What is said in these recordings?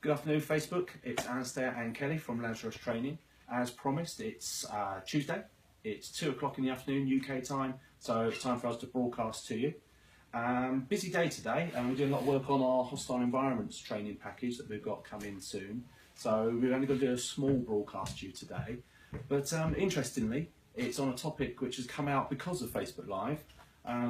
Good afternoon, Facebook. It's Alistair and Kelly from Lazarus Training. As promised, it's Tuesday. It's 2 o'clock in the afternoon UK time, so it's time for us to broadcast to you. Busy day today, and we're doing a lot of work on our hostile environments training package that we've got coming soon. So we're only going to do a small broadcast to you today. But interestingly, it's on a topic which has come out because of Facebook Live.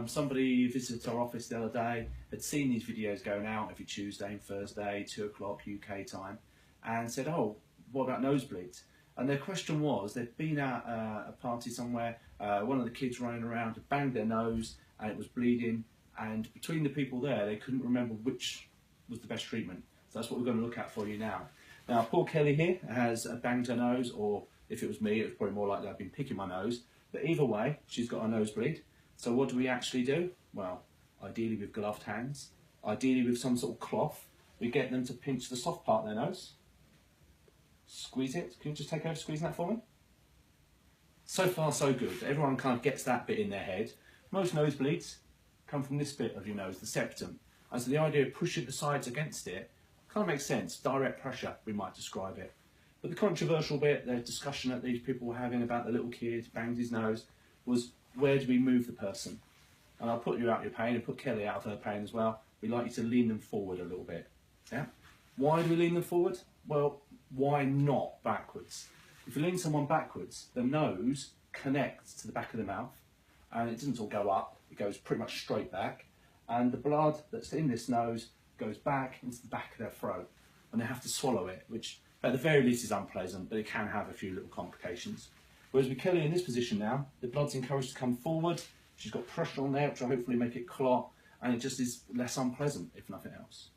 Somebody visited our office the other day, had seen these videos going out every Tuesday and Thursday, 2 o'clock UK time, and said, oh, what about nosebleeds? And their question was, they'd been at a party somewhere, one of the kids running around had banged their nose and it was bleeding, and between the people there, they couldn't remember which was the best treatment. So that's what we're going to look at for you now. Now, poor Kelly here has banged her nose, or if it was me, it was probably more likely I've been picking my nose, but either way, she's got a nosebleed. So what do we actually do? Well, ideally with gloved hands, ideally with some sort of cloth, we get them to pinch the soft part of their nose, squeeze it. Can you just take over squeezing that for me? So far so good. Everyone kind of gets that bit in their head. Most nosebleeds come from this bit of your nose, the septum. And so the idea of pushing the sides against it kind of makes sense. Direct pressure, we might describe it. But the controversial bit, the discussion that these people were having about the little kid banged his nose, was where do we move the person? And I'll put you out of your pain and put Kelly out of her pain as well. We'd like you to lean them forward a little bit. Yeah? Why do we lean them forward? Well, why not backwards? If you lean someone backwards, the nose connects to the back of the mouth, and it doesn't all go up, it goes pretty much straight back, and the blood that's in this nose goes back into the back of their throat, and they have to swallow it, which at the very least is unpleasant, but it can have a few little complications. Whereas with Kelly in this position now, the blood's encouraged to come forward, she's got pressure on there which will hopefully make it clot, and it just is less unpleasant, if nothing else.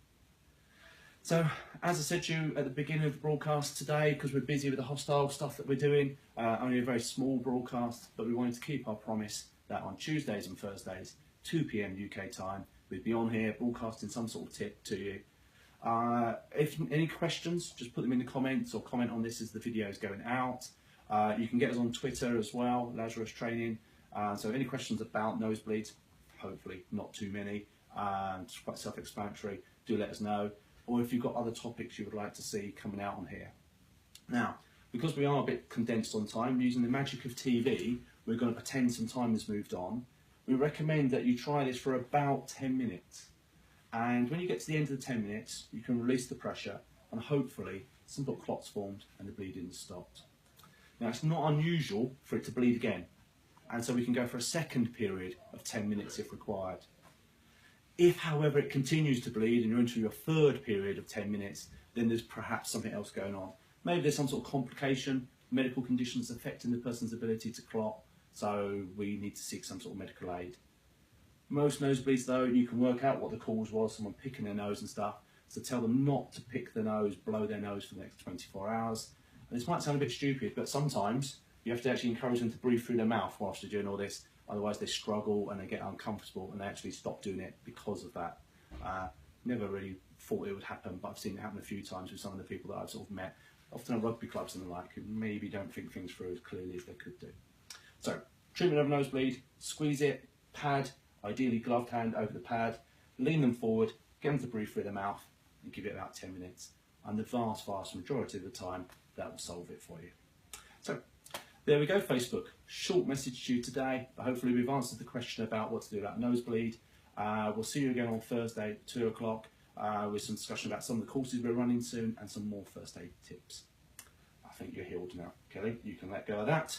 So, as I said to you at the beginning of the broadcast today, because we're busy with the hostile stuff that we're doing, only a very small broadcast, but we wanted to keep our promise that on Tuesdays and Thursdays, 2 PM UK time, we'd be on here broadcasting some sort of tip to you. If any questions, just put them in the comments or comment on this as the video is going out. You can get us on Twitter as well, Lazarus Training. So any questions about nosebleeds, hopefully not too many, it's quite self-explanatory, do let us know. Or if you've got other topics you would like to see coming out on here. Now, because we are a bit condensed on time, using the magic of TV, we're going to pretend some time has moved on. We recommend that you try this for about 10 minutes. And when you get to the end of the 10 minutes, you can release the pressure and hopefully some little clots formed and the bleeding is stopped. Now, it's not unusual for it to bleed again. And so we can go for a second period of 10 minutes if required. If, however, it continues to bleed and you're into your third period of 10 minutes, then there's perhaps something else going on. Maybe there's some sort of complication, medical conditions affecting the person's ability to clot, so we need to seek some sort of medical aid. Most nosebleeds, though, you can work out what the cause was, someone picking their nose and stuff, so tell them not to pick their nose, blow their nose for the next 24 hours. And this might sound a bit stupid, but sometimes you have to actually encourage them to breathe through their mouth whilst they're doing all this. Otherwise they struggle and they get uncomfortable and they actually stop doing it because of that. Never really thought it would happen, but I've seen it happen a few times with some of the people that I've sort of met, often at rugby clubs and the like, who maybe don't think things through as clearly as they could do. So, treatment of a nosebleed, squeeze it, pad, ideally gloved hand over the pad, lean them forward, get them to breathe through their mouth and give it about 10 minutes. And the vast majority of the time, that will solve it for you. So, there we go, Facebook. Short message to you today, but hopefully we've answered the question about what to do about nosebleed. We'll see you again on Thursday at 2 o'clock with some discussion about some of the courses we're running soon and some more first aid tips. I think you're healed now, Kelly. You can let go of that.